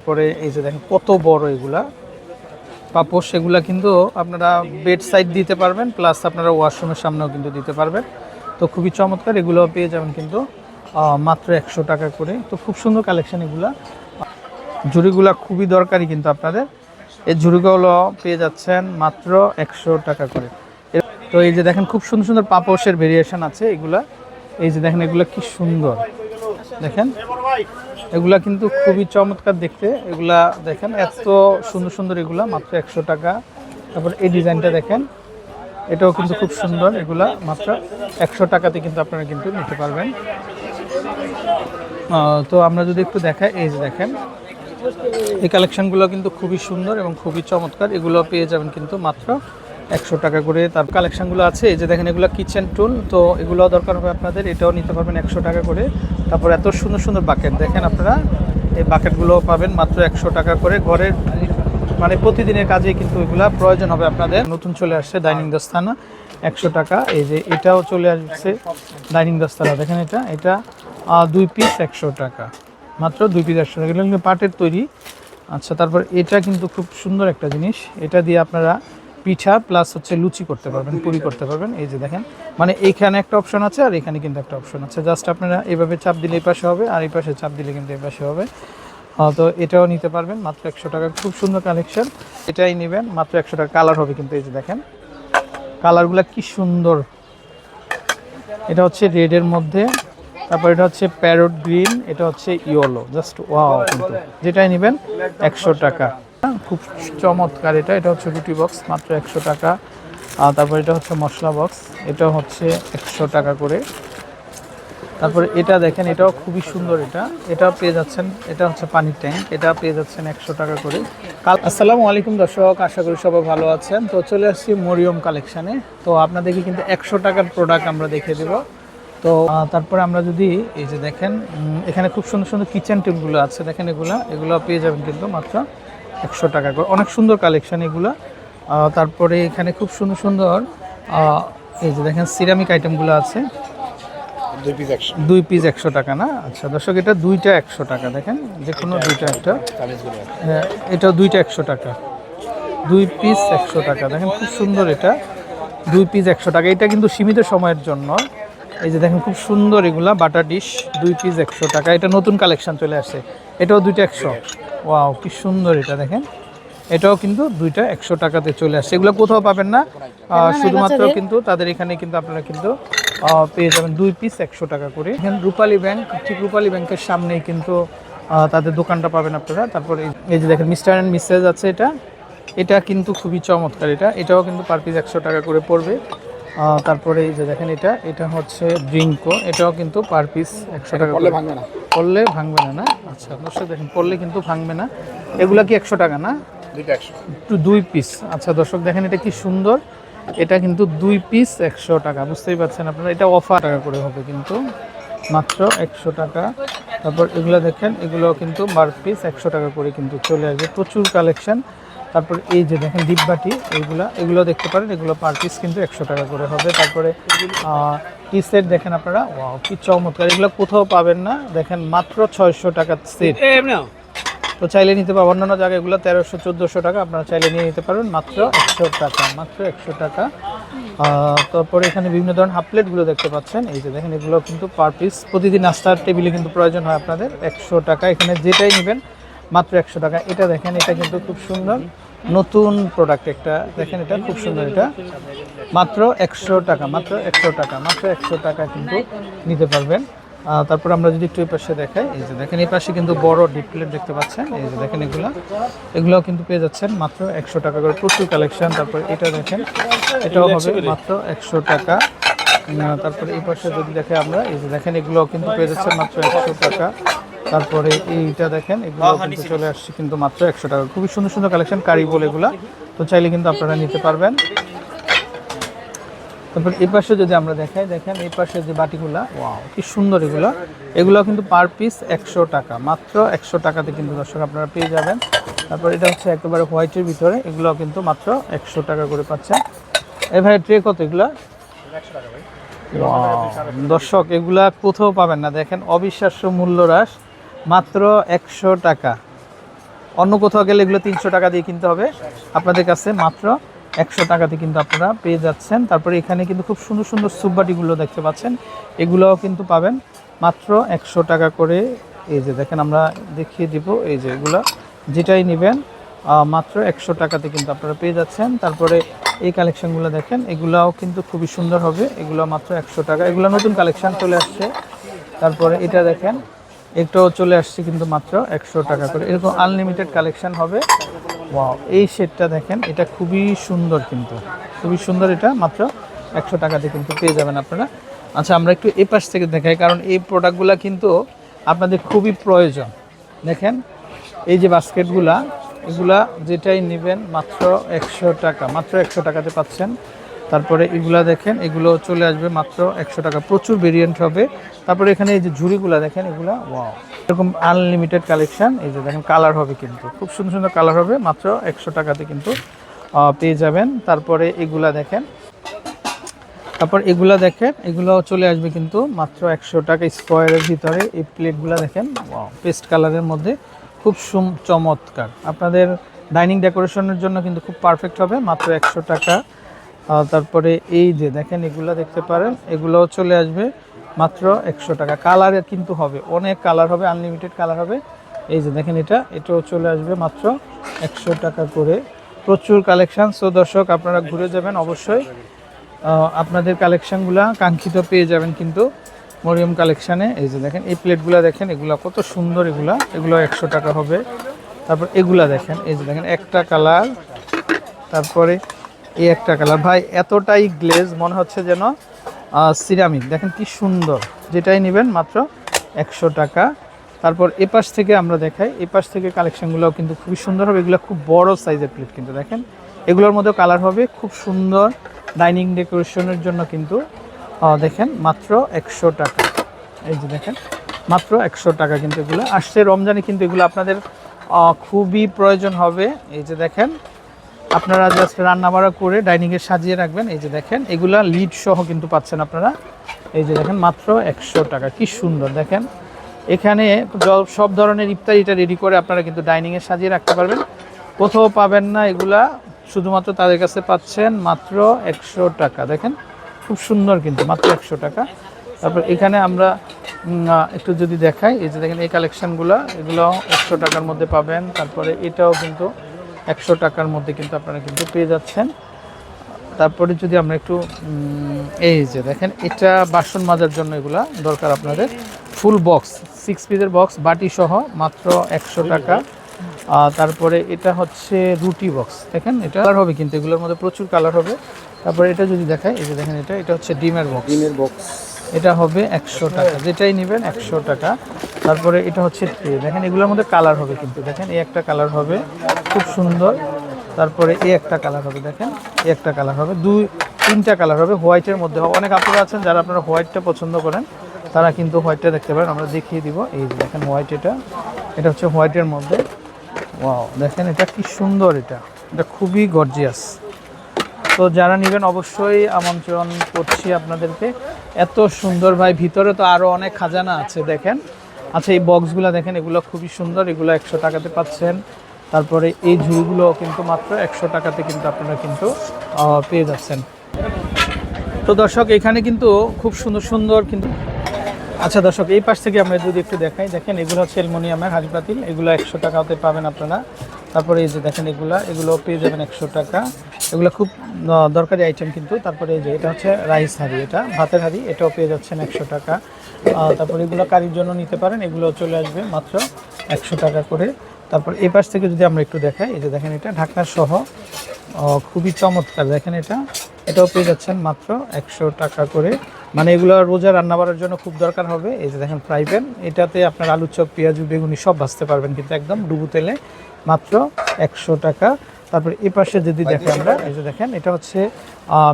পরে এই যে দেখেন কত বড় এগুলা পাপোশ, এগুলা কিন্তু আপনারা বেড সাইড দিতে পারবেন, প্লাস আপনারা ওয়াশরুমের সামনেও কিন্তু দিতে পারবেন। তো খুবই চমৎকার, এগুলো পেয়ে যাবেন কিন্তু মাত্র 100 টাকা করে। তো খুব সুন্দর কালেকশন এগুলা। ঝুড়িগুলা খুবই দরকারি কিন্তু আপনাদের, এই ঝুড়িগুলো পেয়ে যাচ্ছেন মাত্র 100 টাকা করে। তো এই যে দেখেন খুব সুন্দর সুন্দর পাপোশের ভেরিয়েশন আছে এগুলা। এই যে দেখেন এগুলা কি সুন্দর, দেখেন এগুলা কিন্তু খুবই চমৎকার দেখতে। এগুলা দেখেন এত সুন্দর সুন্দর, এগুলা মাত্র 100 টাকা। তারপর এই ডিজাইনটা দেখেন, এটাও কিন্তু খুব সুন্দর, এগুলা মাত্র 100 টাকাতে কিন্তু আপনারা কিন্তু নিতে পারবেন। তো আমরা যদি একটু দেখাই, এই যে দেখেন এই কালেকশনগুলো কিন্তু খুবই সুন্দর এবং খুবই চমৎকার। এগুলো পেয়ে যাবেন কিন্তু মাত্র 100 টাকা করে। তার কালেকশনগুলো আছে এই যে দেখেন, এগুলো কিচেন টুল, তো এগুলো দরকার হবে আপনাদের, এটাও নিতে পারবেন 100 টাকা করে। তারপর এত সুন্দর সুন্দর বাকেট দেখেন আপনারা, এই বাকেটগুলো পাবেন মাত্র 100 টাকা করে। ঘরের মানে প্রতিদিনের কাজে কিন্তু এগুলো প্রয়োজন হবে আপনাদের। নতুন চলে আসছে ডাইনিং দস্তানা 100 টাকা। এই যে এটাও চলে আসছে ডাইনিং দস্তানা, দেখেন এটা 2 পিস 100 টাকা, মাত্র 2 পিস 100 টাকা। এগুলো কিন্তু পাটের তৈরি। আচ্ছা, তারপর এটা কিন্তু খুব সুন্দর একটা জিনিস, এটা দিয়ে আপনারা পিঠা প্লাস হচ্ছে লুচি করতে পারবেন, পুরি করতে পারবেন। এই যে দেখেন, মানে এইখানে একটা অপশন আছে আর এখানে কিন্তু একটা অপশন আছে, জাস্ট আপনারা এইভাবে চাপ দিলে এই পাশে হবে আর এই পাশে চাপ দিলে কিন্তু এই পাশে হবে। তো এটাও নিতে পারবেন মাত্র 100 টাকা, খুব সুন্দর কালেকশন। এটাই নেবেন মাত্র 100 টাকা। কালার হবে কিন্তু, এই যে দেখেন কালারগুলো কি সুন্দর। এটা হচ্ছে রেডের মধ্যে, তারপর এটা হচ্ছে প্যারট গ্রিন, এটা হচ্ছে ইয়েলো, জাস্ট ওয়াও। কিন্তু যেটাই নেবেন 100 টাকা, খুব চমৎকার। এটা হচ্ছে রুটি বক্স, মাত্র 100 টাকা। তারপর এটা হচ্ছে মশলা বক্স, এটাও হচ্ছে 100 টাকা করে। তারপরে এটা দেখেন, এটাও খুবই সুন্দর, এটাও পেয়ে যাচ্ছেন, এটা হচ্ছে পানির ট্যাঙ্ক, এটা পেয়ে যাচ্ছেন 100 টাকা করে। আসসালামু আলাইকুম দর্শক, আশা করি সবাই ভালো আছেন। তো চলে আসছি মরিয়ম কালেকশানে। তো আপনাদেরকে কিন্তু 100 টাকার প্রোডাক্ট আমরা দেখে দেব। তো তারপরে আমরা যদি এই যে দেখেন, এখানে খুব সুন্দর সুন্দর কিচেন টিপগুলো আছে, দেখেন এগুলো পেয়ে যাবেন কিন্তু মাত্র 100 টাকা করে। অনেক সুন্দর কালেকশান এগুলো। তারপরে এখানে খুব সুন্দর সুন্দর এই যে দেখেন সিরামিক আইটেমগুলো আছে, 2 পিস 100 টাকা না? আচ্ছা দর্শক, এটা দুইটা 100 টাকা, দেখেন যে কোনো দুইটা একটা, হ্যাঁ এটাও দুইটা 100 টাকা, 2 পিস 100 টাকা। দেখেন খুব সুন্দর, এটা 2 পিস 100 টাকা। এটা কিন্তু সীমিত সময়ের জন্য। এই যে দেখেন খুব সুন্দর, এগুলা বাটার ডিশ 2 পিস 100 টাকা। এটা নতুন কালেকশন চলে আসে, এটাও দুইটা 100। ওয়াও কি সুন্দর, এটা দেখেন এটাও কিন্তু দুইটা 100 টাকাতে চলে আসছে। এগুলো কোথাও পাবেন না, শুধুমাত্র কিন্তু তাদের এখানে কিন্তু আপনারা কিন্তু পেয়ে যাবেন 2 পিস 100 টাকা করে। এখানে রূপালী ব্যাংক, ঠিক রূপালী ব্যাংকের সামনেই কিন্তু তাদের দোকানটা পাবেন আপনারা। তারপরে এই যে দেখেন মিস্টার অ্যান্ড মিসেস আছে, এটা কিন্তু খুবই চমৎকার। এটাও কিন্তু পার পিস 100 টাকা করে পড়বে। তারপরে এই যে দেখেন, এটা হচ্ছে ড্রিঙ্কো, এটাও কিন্তু পার পিস 100 টাকা করে। পড়লে ভাঙবে না, না? আচ্ছা দর্শক দেখেন, পড়লে কিন্তু ভাঙবে না। এগুলা কি 100 টাকা না? 2 পিস। আচ্ছা দর্শক দেখেন, এটা কি সুন্দর, এটা কিন্তু 2 পিস 100 টাকা, বুঝতেই পারছেন আপনারা। এটা অফার টাকা করে হবে কিন্তু মাত্র 100 টাকা। তারপর এগুলো দেখেন, এগুলো কিন্তু পার পিস 100 টাকা করে কিন্তু চলে আসবে, প্রচুর কালেকশন। তারপর এই যে দেখেন ডিপবাটি, এগুলো দেখতে পারেন, এগুলো পার পিস কিন্তু 100 টাকা করে হবে। তারপরে টি সেট দেখেন আপনারা, ওয়াও কি চমৎকার, এগুলো কোথাও পাবেন না। দেখেন মাত্র 600 টাকা সেট। তো চাইলে নিতে পারবেন, অন্যান্য জায়গায় এগুলো 1300-1400 টাকা, আপনারা চাইলে নিয়ে নিতে পারবেন মাত্র 100 টাকা, মাত্র 100 টাকা। তারপরে এখানে বিভিন্ন ধরনের হাফ প্লেটগুলো দেখতে পাচ্ছেন, এই যে দেখেন এগুলো কিন্তু পার পিস প্রতিদিন নাস্তার টেবিলে কিন্তু প্রয়োজন হয় আপনাদের, 100 টাকা। এখানে যেটাই নেবেন মাত্র 100 টাকা। এটা দেখেন, এটা কিন্তু খুব সুন্দর নতুন প্রোডাক্ট একটা, দেখেন এটা খুব সুন্দর, এটা মাত্র 100 টাকা, মাত্র 100 টাকা, মাত্র 100 টাকা কিন্তু নিতে পারবেন। তারপর আমরা যদি একটু এই পাশে দেখাই, এই যে দেখেন এই পাশে কিন্তু বড় ডিপ প্লেট দেখতে পাচ্ছেন, এই যে দেখেন এগুলোও কিন্তু পেয়ে যাচ্ছেন মাত্র 100 টাকা করে, প্রচুর কালেকশন। তারপর এটা দেখেন, এটাও হবে মাত্র 100 টাকা। তারপরে এই পাশে যদি দেখে আমরা, এই যে দেখেন এগুলোও কিন্তু পেয়ে যাচ্ছেন মাত্র 100 টাকা। তারপরে এইটা দেখেন, এগুলো কিন্তু চলে আসছে কিন্তু মাত্র 100 টাকা। খুবই সুন্দর সুন্দর কালেকশন, কারিবল এগুলা, তো চাইলে কিন্তু আপনারা নিতে পারবেন। তারপর এই পাশে যদি আমরা দেখাই, দেখেন এই পাশে যে বাটিগুলা, ওয়াও কি সুন্দর, এগুলো কিন্তু পার পিস 100 টাকা, মাত্র 100 টাকাতে কিন্তু দর্শক আপনারা পেয়ে যাবেন। তারপর এটা হচ্ছে একেবারে হোয়াইটের ভিতরে, এগুলো কিন্তু মাত্র 100 টাকা করে পাচ্ছেন। এই ভাই ট্রে কত এগুলা? দর্শক এগুলা কোথাও পাবেন না, দেখেন অবিশ্বাস্য মূল্য হ্রাস, মাত্র 100 টাকা, অন্য কোথাও গেলে এগুলো 300 টাকা দিয়ে কিনতে হবে, আপনাদের কাছে মাত্র 100 টাকাতে কিন্তু আপনারা পেয়ে যাচ্ছেন। তারপরে এখানে কিন্তু খুব সুন্দর সুন্দর সুপবাটিগুলো দেখতে পাচ্ছেন, এগুলোও কিন্তু পাবেন মাত্র 100 টাকা করে। এই যে দেখেন আমরা দেখিয়ে দিব, এই যে এগুলো যেটাই নেবেন মাত্র 100 টাকাতে কিন্তু আপনারা পেয়ে যাচ্ছেন। তারপরে এই কালেকশনগুলো দেখেন, এগুলাও কিন্তু খুবই সুন্দর হবে, এগুলো মাত্র 100 টাকা। এগুলো নতুন কালেকশন চলে আসছে। তারপরে এটা দেখেন, এটাও চলে আসছে কিন্তু মাত্র 100 টাকা করে। এরকম আনলিমিটেড কালেকশন হবে। ওয়াও, এই সেটটা দেখেন, এটা খুবই সুন্দর, কিন্তু খুবই সুন্দর, এটা মাত্র 100 টাকাতে কিন্তু পেয়ে যাবেন আপনারা। আচ্ছা, আমরা একটু এই পাশ থেকে দেখাই, কারণ এই প্রোডাক্টগুলো কিন্তু আপনাদের খুবই প্রয়োজন। দেখেন এই যে বাস্কেটগুলা, এগুলা যেটাই নেবেন মাত্র 100 টাকা, মাত্র 100 টাকাতে পাচ্ছেন। তারপরে এগুলা দেখেন, এগুলো চলে আসবে মাত্র 100 টাকা, প্রচুর ভেরিয়েন্ট হবে। তারপরে এখানে এই যে ঝুড়িগুলা দেখেন, এগুলা ওয়াও, এরকম আনলিমিটেড কালেকশন। এই যে দেখেন কালার হবে, কিন্তু খুব সুন্দর সুন্দর কালার হবে, মাত্র 100 টাকাতে কিন্তু পেয়ে যাবেন। তারপরে এগুলা দেখেন, এগুলো চলে আসবে কিন্তু মাত্র 100 টাকা স্কোয়ারের ভিতরে। এই প্লেটগুলো দেখেন, ওয়াও, পেস্ট কালারের মধ্যে খুব চমৎকার, আপনাদের ডাইনিং ডেকোরেশনের জন্য কিন্তু খুব পারফেক্ট হবে, মাত্র 100 টাকা। তারপরে এই যে দেখেন, এগুলো দেখতে পারেন, এগুলোও চলে আসবে মাত্র 100 টাকা। কালার কিন্তু হবে, অনেক কালার হবে, আনলিমিটেড কালার হবে। এই যে দেখেন, এটাও চলে আসবে মাত্র 100 টাকা করে। প্রচুর কালেকশান। সো দর্শক, আপনারা ঘুরে যাবেন অবশ্যই, আপনাদের কালেকশানগুলা কাঙ্ক্ষিত পেয়ে যাবেন কিন্তু মরিয়ম কালেকশানে। এই যে দেখেন, এই প্লেটগুলো দেখেন, এগুলো কত সুন্দর, এগুলো 100 টাকা হবে। তারপর এগুলা দেখেন, এই যে দেখেন একটা কালার, তারপরে এই একটা কালার, ভাই এতটাই গ্লেজ মনে হচ্ছে যেন সিরামিক। দেখেন কি সুন্দর, যেটাই নেবেন মাত্র 100 টাকা। তারপর এপাশ থেকে আমরা দেখাই, এপাশ থেকে কালেকশানগুলোও কিন্তু খুবই সুন্দর হবে। এগুলো খুব বড় সাইজের প্লেট কিন্তু দেখেন, এগুলোর মধ্যে কালার হবে, খুব সুন্দর ডাইনিং ডেকোরেশনের জন্য কিন্তু দেখেন মাত্র 100 টাকা। এই যে দেখেন, মাত্র 100 টাকা কিন্তু এগুলো আসছে। রমজানে কিন্তু এগুলো আপনাদের খুবই প্রয়োজন হবে। এই যে দেখেন, আপনারা জাস্ট রান্নাবাড়া করে ডাইনিংয়ে সাজিয়ে রাখবেন। এই যে দেখেন, এগুলা লিড সহ কিন্তু পাচ্ছেন আপনারা। এই যে দেখেন, মাত্র 100 টাকা, কি সুন্দর দেখেন। এখানে সব ধরনের ইফতারিটা রেডি করে আপনারা কিন্তু ডাইনিংয়ে সাজিয়ে রাখতে পারবেন, কোথাও পাবেন না এগুলা, শুধুমাত্র তাদের কাছে পাচ্ছেন মাত্র 100 টাকা। দেখেন খুব সুন্দর, কিন্তু মাত্র 100 টাকা। তারপর এখানে আমরা একটু যদি দেখাই, এই যে দেখেন এই কালেকশানগুলো, এগুলো 100 টাকার মধ্যে পাবেন। তারপরে এটাও কিন্তু 100 টাকার মধ্যে কিন্তু আপনারা কিন্তু পেয়ে যাচ্ছেন। তারপরে যদি আমরা একটু এই যে দেখেন, এটা বাসন মাজার জন্য এগুলা দরকার আপনাদের, ফুল বক্স 6 পিসের বক্স বাটি সহ, মাত্র 100 টাকা। তারপরে এটা হচ্ছে রুটি বক্স, দেখেন এটা কালার হবে, কিন্তু এগুলোর মধ্যে প্রচুর কালার হবে। তারপরে এটা যদি দেখাই, এই যে দেখেন, এটা হচ্ছে ডিমের বক্স, এটা হবে 100 টাকা, যেটাই নেবেন 100 টাকা। তারপরে এটা হচ্ছে ট্রে, দেখেন এগুলোর মধ্যে কালার হবে, কিন্তু দেখেন এই একটা কালার হবে খুব সুন্দর। তারপরে এই একটা কালার হবে, দেখেন এই একটা কালার হবে, 2-3টা কালার হবে, হোয়াইটের মধ্যে হবে। অনেক আপনারা আছেন যারা আপনারা হোয়াইটটা পছন্দ করেন, তারা কিন্তু হোয়াইটটা দেখতে পারেন, আমরা দেখিয়ে দিব। এই যে দেখেন হোয়াইট, এটা হচ্ছে হোয়াইটের মধ্যে। ওয়াও, দেখেন এটা কি সুন্দর, এটা খুবই গর্জিয়াস। তো যারা নেবেন অবশ্যই আমন্ত্রণ করছি আপনাদেরকে। এত সুন্দর ভাই, ভিতরে তো আরও অনেক খাজানা আছে দেখেন। আচ্ছা, এই বক্সগুলো দেখেন, এগুলো খুবই সুন্দর, এগুলো 100 টাকাতে পাচ্ছেন। তারপরে এই ঝুড়িগুলো কিন্তু মাত্র 100 টাকাতে কিন্তু আপনারা কিন্তু পেয়ে যাচ্ছেন। তো দর্শক, এখানে কিন্তু খুব সুন্দর সুন্দর কিন্তু। আচ্ছা দর্শক, এই পাশ থেকে আমরা যদি একটু দেখাই, দেখেন এগুলো হচ্ছে অ্যালুমিনিয়ামের হাঁড়ি পাতিল, এগুলো 100 টাকাতে পাবেন আপনারা। তারপরে এই যে দেখেন, এগুলো পেয়ে যাবেন 100 টাকা, এগুলো খুব দরকারি আইটেম কিন্তু। তারপরে এই যে এটা হচ্ছে রাইস হাঁড়ি, এটা ভাতের হাঁড়ি, এটাও পেয়ে যাচ্ছেন 100 টাকা। তারপরে এগুলো কারির জন্য নিতে পারেন, এগুলো চলে আসবে মাত্র 100 টাকা করে। তারপর এই পাশ থেকে যদি আমরা একটু দেখাই, এই যে দেখেন, এটা ঢাকনা সহ খুবই চমৎকার, দেখেন এটাও পেয়ে যাচ্ছেন মাত্র 100 টাকা করে। মানে এগুলো রোজা রান্না করার জন্য খুব দরকার হবে। এই যে দেখেন ফ্রাই প্যান, এটাতে আপনার আলু চপ, পেঁয়াজু, বেগুনি সব ভাজতে পারবেন কিন্তু একদম ডুবু তেলে, মাত্র 100 টাকা। তারপর এই পাশে যদি দেখেন আমরা, এই যে দেখেন, এটা হচ্ছে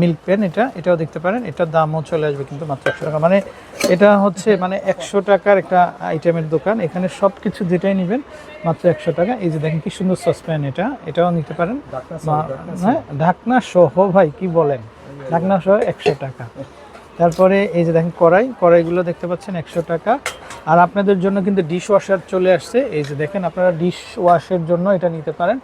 মিল্ক প্যান, এটাও দেখতে পারেন, এটার দামও চলে আসবে কিন্তু মাত্র 100 টাকা। মানে এটা হচ্ছে 100 টাকার একটা আইটেমের দোকান, এখানে সব কিছু যেটাই নেবেন মাত্র 100 টাকা। এই যে দেখেন কি সুন্দর সসপ্যান, এটাও নিতে পারেন, হ্যাঁ ঢাকনা সহ, ভাই কি বলেন, ঢাকনা সহ 100 টাকা। তারপরে এই যে দেখেন কড়াইগুলো দেখতে পাচ্ছেন 100 টাকা। আর আপনাদের জন্য কিন্তু ডিশ ওয়াশার চলে আসছে, এই যে দেখেন আপনারা ডিশ ওয়াশের জন্য এটা নিতে পারেন।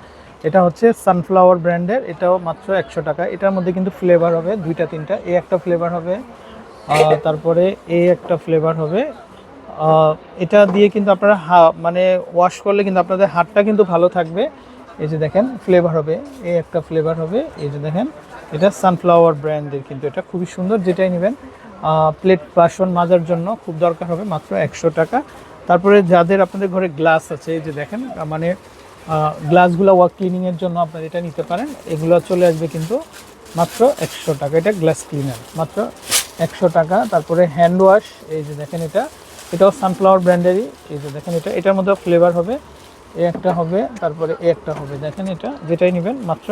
এটা হচ্ছে সানফ্লাওয়ার ব্র্যান্ডের, এটাও মাত্র 100 টাকা। এটার মধ্যে কিন্তু ফ্লেভার হবে 2টা 3টা, এই একটা ফ্লেভার হবে, তারপরে এই একটা ফ্লেভার হবে। এটা দিয়ে কিন্তু আপনারা মানে ওয়াশ করলে কিন্তু আপনাদের হাতটা কিন্তু ভালো থাকবে। এই যে দেখেন ফ্লেভার হবে, এই একটা ফ্লেভার হবে, এই যে দেখেন এটা সানফ্লাওয়ার ব্র্যান্ডের, কিন্তু এটা খুবই সুন্দর, যেটাই নেবেন। প্লেট বাসন মাজার জন্য খুব দরকার হবে, মাত্র 100 টাকা। তারপরে যাদের আপনাদের ঘরে গ্লাস আছে, এই যে দেখেন মানে গ্লাসগুলো ওয়াক ক্লিনিংয়ের জন্য আপনারা এটা নিতে পারেন। এগুলো চলে আসবে কিন্তু মাত্র 100 টাকা। এটা গ্লাস ক্লিনার মাত্র 100 টাকা। তারপরে হ্যান্ড ওয়াশ, এই যে দেখেন এটাও সানফ্লাওয়ার ব্র্যান্ডেরই, এই যে দেখেন এটার মধ্যে ফ্লেভার হবে, এ একটা হবে, তারপরে এ একটা হবে। দেখেন এটা যেটাই নেবেন মাত্র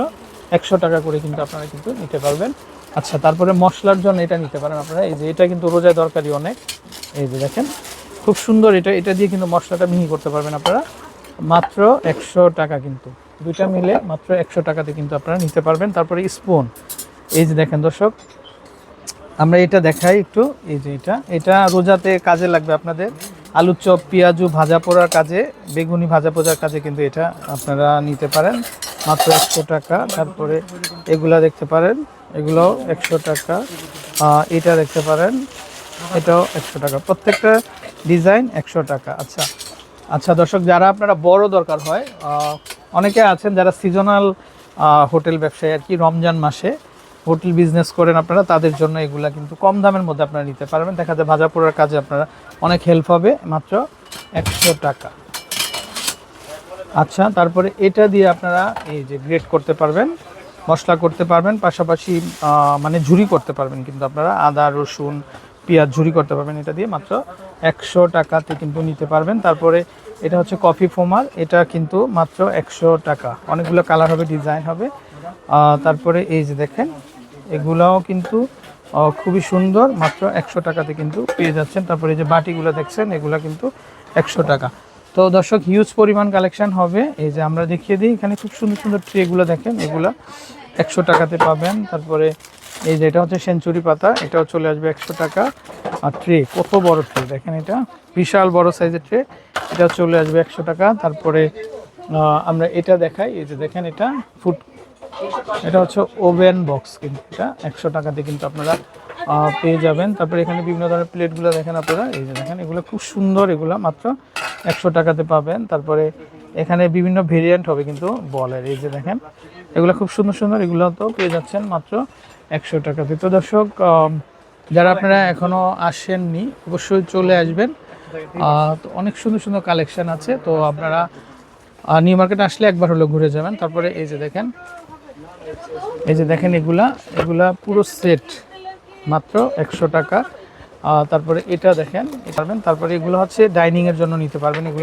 100 টাকা করে কিন্তু আপনারা কিন্তু নিতে পারবেন। আচ্ছা, তারপরে মশলার জন্য এটা নিতে পারেন আপনারা, এই যে এটা কিন্তু রোজায় দরকারি অনেক। এই যে দেখেন খুব সুন্দর, এটা দিয়ে কিন্তু মশলাটা মিহি করতে পারবেন আপনারা, মাত্র 100 টাকা। কিন্তু দুইটা মিলে মাত্র 100 টাকাতে কিন্তু আপনারা নিতে পারবেন। তারপরে স্পুন, এই যে দেখেন দর্শক আমরা এটা দেখাই একটু, এই যে এটা রোজাতে কাজে লাগবে আপনাদের, আলুর চপ, পেঁয়াজু ভাজা পোড়ার কাজে, বেগুনি ভাজা পোড়ার কাজে কিন্তু এটা আপনারা নিতে পারেন, মাত্র 100 টাকা। তারপরে এগুলা দেখতে পারেন, এগুলোও 100 টাকা। এটা দেখতে পারেন, এটাও 100 টাকা, প্রত্যেকটা ডিজাইন 100 টাকা। আচ্ছা দর্শক, যারা আপনারা বড় দরকার হয়, অনেকে আছেন যারা সিজনাল হোটেল ব্যবসায়ী আর কি, রমজান মাসে হোটেল বিজনেস করেন আপনারা, তাদের জন্য এগুলা কিন্তু কম দামের মধ্যে আপনারা নিতে পারবেন। দেখা যায় ভাজা পোড়ার কাজে আপনারা অনেক হেল্প হবে, মাত্র 100 টাকা। আচ্ছা, তারপরে এটা দিয়ে আপনারা এই যে গ্রেট করতে পারবেন, মশলা করতে পারবেন, পাশাপাশি মানে ঝুরি করতে পারবেন কিন্তু আপনারা, আদা রসুন পেঁয়াজ ঝুরি করতে পারবেন এটা দিয়ে, মাত্র 100 টাকাতে কিন্তু নিতে পারবেন। তারপরে এটা হচ্ছে কফি ফোমার, এটা কিন্তু মাত্র 100 টাকা, অনেকগুলো কালার হবে, ডিজাইন হবে। তারপরে এই যে দেখেন এগুলাও কিন্তু খুবই সুন্দর, মাত্র 100 টাকাতে কিন্তু পেয়ে যাচ্ছেন। তারপরে এই যে বাটিগুলো দেখছেন, এগুলা কিন্তু 100 টাকা। তো দর্শক হিউজ পরিমাণ কালেকশন হবে, এই যে আমরা দেখিয়ে দিই, এখানে খুব সুন্দর সুন্দর ট্রেগুলো দেখেন, এগুলা 100 টাকাতে পাবেন। তারপরে এই যে এটা হচ্ছে সেঞ্চুরি পাতা, এটাও চলে আসবে 100 টাকা। আর ট্রে, কত বড় ট্রে দেখেন, এটা বিশাল বড় সাইজের ট্রে, এটা চলে আসবে 100 টাকা। তারপরে আমরা এটা দেখাই, এই যে দেখেন এটা হচ্ছে ওভেন বক্স, কিন্তু এটা 100 টাকাতে কিন্তু আপনারা পেয়ে যাবেন। তারপরে এখানে বিভিন্ন ধরনের প্লেটগুলো দেখেন আপনারা, এই যে দেখেন এগুলো খুব সুন্দর, এগুলো মাত্র 100 টাকাতে পাবেন। তারপরে এখানে বিভিন্ন ভেরিয়েন্ট হবে কিন্তু বলের, এই যে দেখেন এগুলো খুব সুন্দর সুন্দর, এগুলো তো পেয়ে যাচ্ছেন মাত্র 100 টাকাতে। তো দর্শক, যারা আপনারা এখনও আসেননি অবশ্যই চলে আসবেন, তো অনেক সুন্দর সুন্দর কালেকশন আছে। তো আপনারা নিউ মার্কেটে আসলে একবার হলো ঘুরে যাবেন। তারপরে এই যে দেখেন এগুলা পুরো সেট মাত্র 100 টাকা। তারপরে এটা দেখেন পারবেন। তারপরে এগুলো হচ্ছে ডাইনিংয়ের জন্য নিতে পারবেন, এগুলো